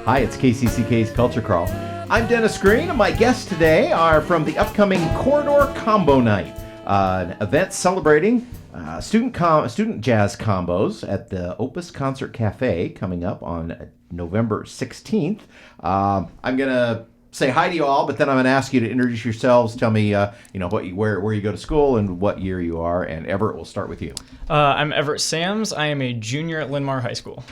Hi, it's KCCK's Culture Crawl. I'm Dennis Green, and my guests today are from the upcoming Corridor Combo Night, an event celebrating student jazz combos at the Opus Concert Cafe coming up on November 16th. I'm going to say hi to you all, but then I'm going to ask you to introduce yourselves. Tell me, where you go to school and what year you are. And Everett, we'll start with you. I'm Everett Sams. I am a junior at Linn-Mar High School.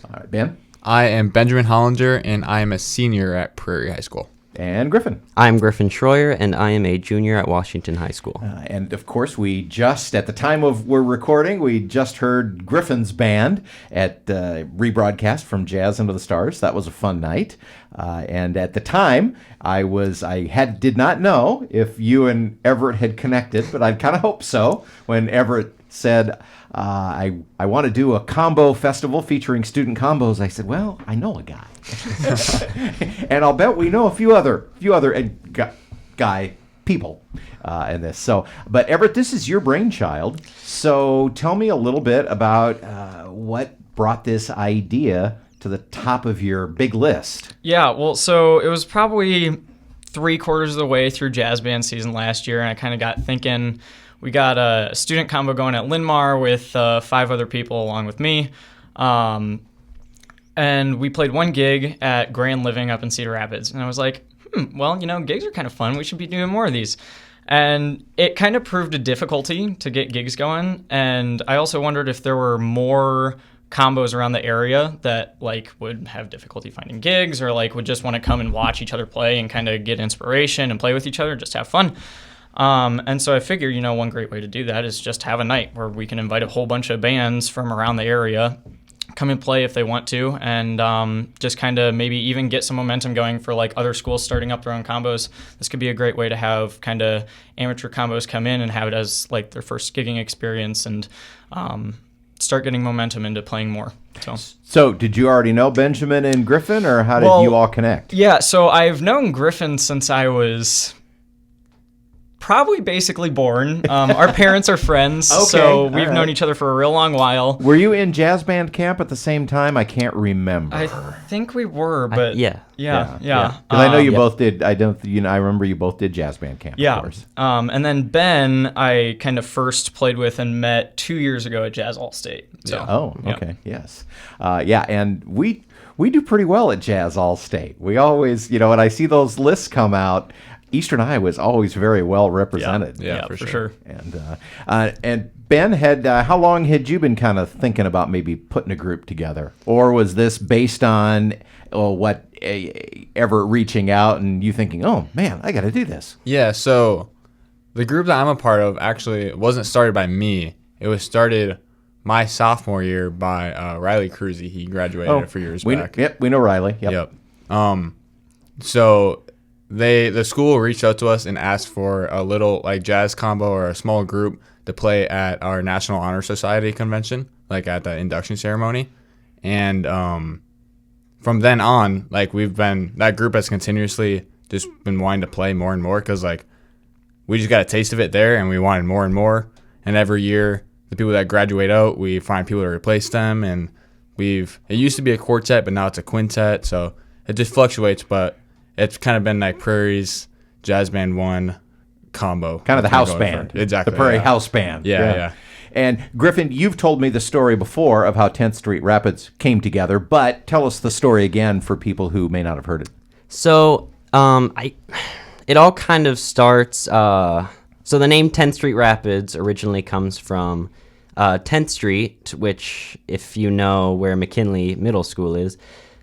All right, Ben. I am Benjamin Hollinger, and I am a senior at Prairie High School. And Griffin. I'm Griffin Schroyer, and I am a junior at Washington High School. And of course, at the time of we're recording, we just heard Griffin's band at rebroadcast from Jazz Under the Stars. That was a fun night. And at the time, I did not know if you and Everett had connected, but I kind of hoped so when Everett said, I want to do a combo festival featuring student combos. I said, well, I know a guy. And I'll bet we know a few other people in this. So, but Everett, this is your brainchild. So tell me a little bit about what brought this idea to the top of your big list. Yeah, well, so it was probably 3/4 of the way through jazz band season last year, and I kind of got thinking, we got a student combo going at Linn-Mar with 5 other people along with me. And we played one gig at Grand Living up in Cedar Rapids. And I was like, well, gigs are kind of fun. We should be doing more of these. And it kind of proved a difficulty to get gigs going. And I also wondered if there were more combos around the area that would have difficulty finding gigs or would just want to come and watch each other play and kind of get inspiration and play with each other, just have fun. And so I figured, one great way to do that is just have a night where we can invite a whole bunch of bands from around the area, come and play if they want to, and just kind of maybe even get some momentum going for other schools starting up their own combos. This could be a great way to have kind of amateur combos come in and have it as their first gigging experience and start getting momentum into playing more. So did you already know Benjamin and Griffin, or how did you all connect? Yeah, so I've known Griffin since I was probably basically born. Our parents are friends, okay, so we've known each other for a real long while. Were you in jazz band camp at the same time? I can't remember. I think we were, but yeah. Because I know you both did. I remember you both did jazz band camp. Yeah. Of course. And then Ben, I kind of first played with and met 2 years ago at Jazz All-State. So, yeah. Oh, okay, yes, and we do pretty well at Jazz All-State. We always, when I see those lists come out, Eastern Iowa is always very well represented. Yeah, for sure. And Ben, how long had you been kind of thinking about maybe putting a group together, or was this based on what Everett reaching out and you thinking, oh man, I got to do this? Yeah. So the group that I'm a part of actually wasn't started by me. It was started my sophomore year by Riley Cruzy. He graduated a few years back. Yep, we know Riley. Yep. So the school reached out to us and asked for a little jazz combo or a small group to play at our National Honor Society convention, at the induction ceremony. And from then on, that group has continuously just been wanting to play more and more because we just got a taste of it there and we wanted more and more. And every year, the people that graduate out, we find people to replace them. And it used to be a quartet, but now it's a quintet. So it just fluctuates, but it's kind of been Prairie's Jazz Band 1 combo. Kind of the house band. Exactly. The Prairie House Band. Yeah. And Griffin, you've told me the story before of how 10th Street Rapids came together, but tell us the story again for people who may not have heard it. So it all kind of starts, so the name 10th Street Rapids originally comes from 10th Street, which if you know where McKinley Middle School is,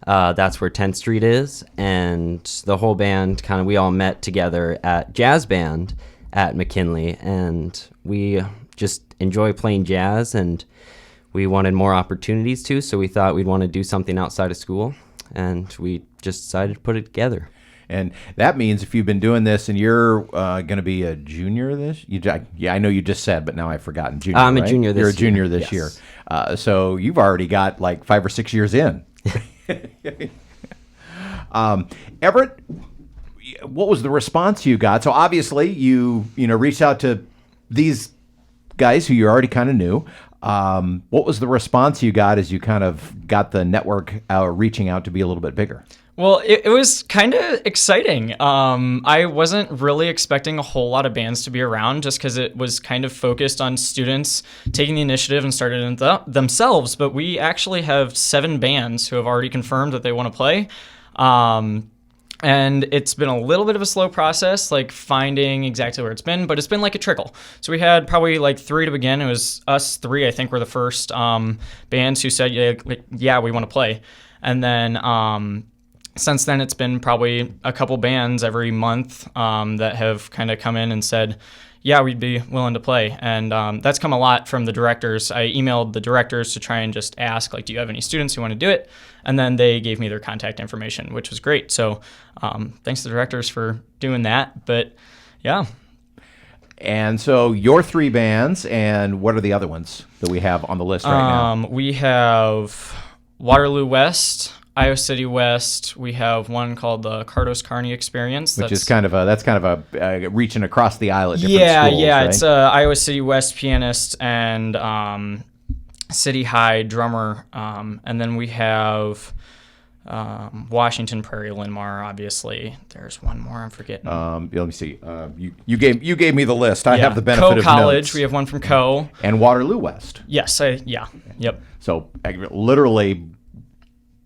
that's where 10th Street is, and the whole band we all met together at Jazz Band at McKinley, and we just enjoy playing jazz, and we wanted more opportunities too, so we thought we'd want to do something outside of school, and we just decided to put it together. And that means if you've been doing this and you're going to be a junior this, I know you just said, but now I've forgotten. Junior, I'm right? a junior this year. You're a junior this year. So you've already got 5 or 6 years in. Everett, what was the response you got? So obviously you reached out to these guys who you already kind of knew. What was the response you got as you kind of got the network reaching out to be a little bit bigger? Well, it was kind of exciting. I wasn't really expecting a whole lot of bands to be around just because it was kind of focused on students taking the initiative and started it themselves. But we actually have 7 bands who have already confirmed that they want to play. And it's been a little bit of a slow process, like finding exactly where it's been, but it's been like a trickle. So we had probably like 3 to begin. It was us 3, I think, were the first bands who said, yeah, we want to play. And then since then, it's been probably a couple bands every month that have kind of come in and said, yeah, we'd be willing to play. And that's come a lot from the directors. I emailed the directors to try and just ask, like, do you have any students who want to do it? And then they gave me their contact information, which was great. So thanks to the directors for doing that. But yeah. And so your 3 bands, and what are the other ones that we have on the list right now? We have Waterloo West, Iowa City West. We have one called the Cardos Carney Experience, Which is kind of a reaching across the aisle at different schools, yeah. right? It's Iowa City West pianist and City High drummer, and then we have Washington Prairie Linmar. Obviously, there's one more I'm forgetting. Let me see. You gave me the list. I have the benefit Co of College. notes. We have one from Co. And Waterloo West. Yes, yep. So literally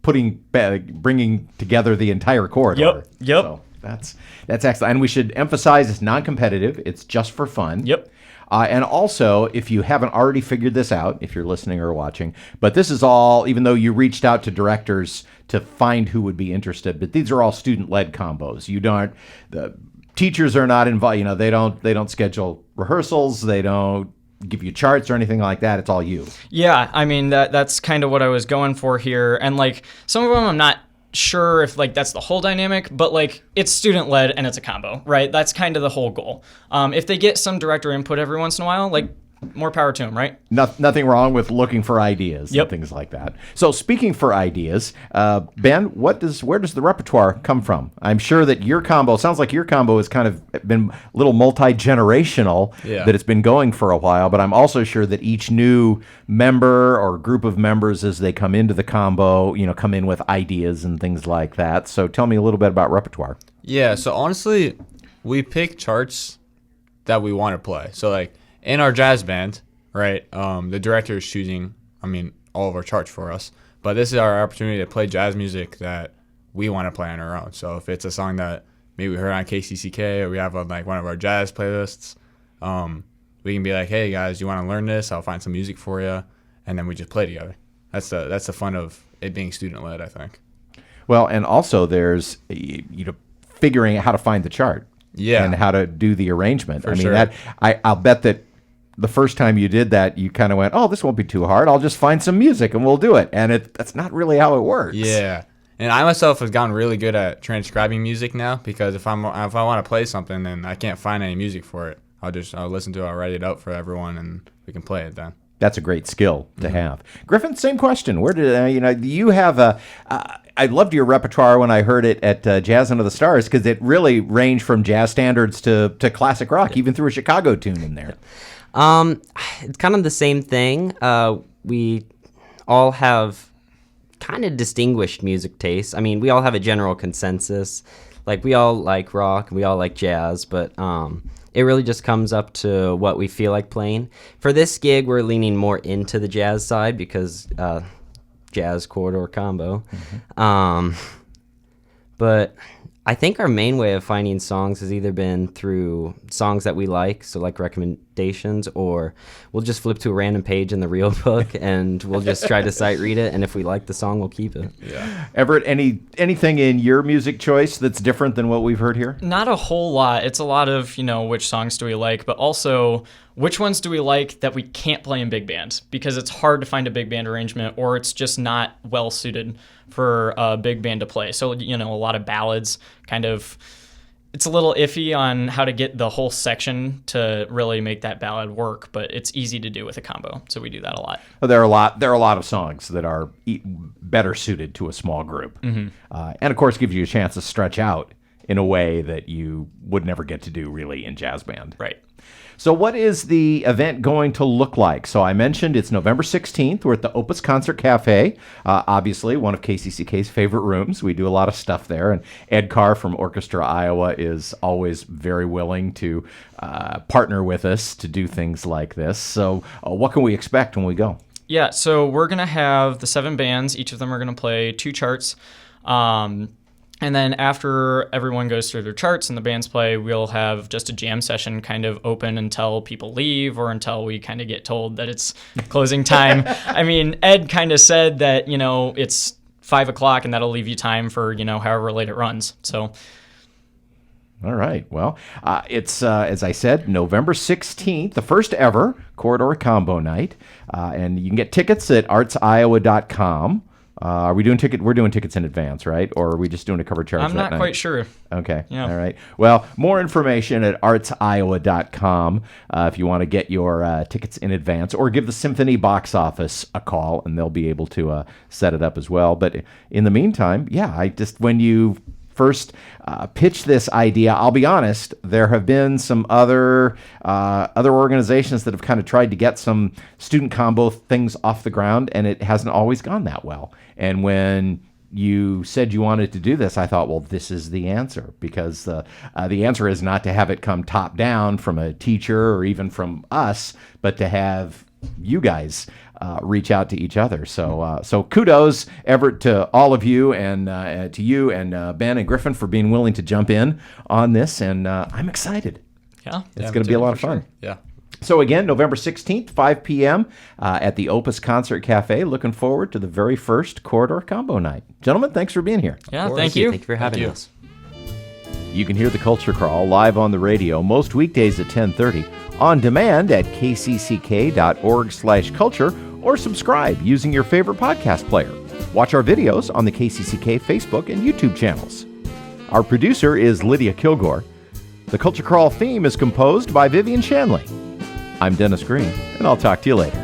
bringing together the entire corridor. Yep. So that's excellent. And we should emphasize it's non-competitive. It's just for fun. Yep. And also, if you haven't already figured this out, if you're listening or watching, but this is all, even though you reached out to directors to find who would be interested, but these are all student-led combos. The teachers are not involved. They don't schedule rehearsals. They don't give you charts or anything like that. It's all you. Yeah, I mean that's kind of what I was going for here, and like some of them I'm not sure if like that's the whole dynamic, but like it's student led and it's a combo, right? That's kind of the whole goal. If they get some director input every once in a while, like more power to them, right? Nothing wrong with looking for ideas and things like that. So speaking for ideas, Ben, where does the repertoire come from? I'm sure that sounds like your combo has kind of been a little multi-generational, that it's been going for a while, but I'm also sure that each new member or group of members as they come into the combo, come in with ideas and things like that. So tell me a little bit about repertoire. Yeah, so honestly, we pick charts that we want to play. So like, in our jazz band, right, the director is choosing, all of our charts for us. But this is our opportunity to play jazz music that we want to play on our own. So if it's a song that maybe we heard on KCCK or we have on like one of our jazz playlists, we can be like, hey guys, you want to learn this? I'll find some music for you, and then we just play together. That's the fun of it being student led, I think. Well, and also there's figuring out how to find the chart, and how to do the arrangement. I'll bet that the first time you did that, you kind of went, oh, this won't be too hard. I'll just find some music and we'll do it. And that's not really how it works. Yeah. And I myself have gotten really good at transcribing music now, because if I want to play something and I can't find any music for it, I'll listen to it, I'll write it out for everyone, and we can play it then. That's a great skill to have. Griffin, same question. Where did you have I loved your repertoire when I heard it at Jazz Under the Stars, because it really ranged from jazz standards to classic rock, even threw a Chicago tune in there. It's kind of the same thing. We all have kind of distinguished music tastes. We all have a general consensus. Like, we all like rock, we all like jazz, but it really just comes up to what we feel like playing. For this gig, we're leaning more into the jazz side because jazz corridor combo. But I think our main way of finding songs has either been through songs that we like, so like recommendations, or we'll just flip to a random page in the real book and we'll just try to sight read it, and if we like the song, we'll keep it. Yeah. Everett, anything in your music choice that's different than what we've heard here? Not a whole lot. It's a lot of, which songs do we like, but also which ones do we like that we can't play in big band, because it's hard to find a big band arrangement, or it's just not well suited for a big band to play. So, a lot of ballads, kind of, it's a little iffy on how to get the whole section to really make that ballad work, but it's easy to do with a combo. So we do that a lot. Well, there are a lot of songs that are better suited to a small group. And of course gives you a chance to stretch out in a way that you would never get to do really in jazz band. Right. So what is the event going to look like? So I mentioned it's November 16th. We're at the Opus Concert Cafe, obviously one of KCCK's favorite rooms. We do a lot of stuff there, and Ed Carr from Orchestra Iowa is always very willing to partner with us to do things like this. So what can we expect when we go? Yeah, so we're going to have the 7 bands. Each of them are going to play 2 charts. And then after everyone goes through their charts and the bands play, we'll have just a jam session kind of open until people leave or until we kind of get told that it's closing time. I mean, Ed kind of said that, it's 5 o'clock and that'll leave you time for, however late it runs. So. All right. Well, it's, as I said, November 16th, the first ever Corridor Combo Night. And you can get tickets at artsiowa.com. Are we doing We're doing tickets in advance, right? Or are we just doing a cover charge? I'm not quite sure. Okay. Yeah. All right. Well, more information at artsiowa.com if you want to get your tickets in advance, or give the Symphony box office a call, and they'll be able to set it up as well. But in the meantime, when you first pitched this idea, I'll be honest, there have been some other organizations that have kind of tried to get some student combo things off the ground, and it hasn't always gone that well. And when you said you wanted to do this, I thought, well, this is the answer, because the answer is not to have it come top down from a teacher or even from us, but to have you guys reach out to each other. So kudos, Everett, to all of you, and to you and Ben and Griffin for being willing to jump in on this. And I'm excited. Yeah. It's going to be a lot of fun. Sure. Yeah. So again, November 16th, 5 p.m. At the Opus Concert Cafe. Looking forward to the very first Corridor Combo Night. Gentlemen, thanks for being here. Yeah, thank you. Thank you for having us. You can hear the Culture Crawl live on the radio most weekdays at 10:30, on demand at kcck.org/culture, or subscribe using your favorite podcast player. Watch our videos on the KCCK Facebook and YouTube channels. Our producer is Lydia Kilgore. The Culture Crawl theme is composed by Vivian Shanley. I'm Dennis Green, and I'll talk to you later.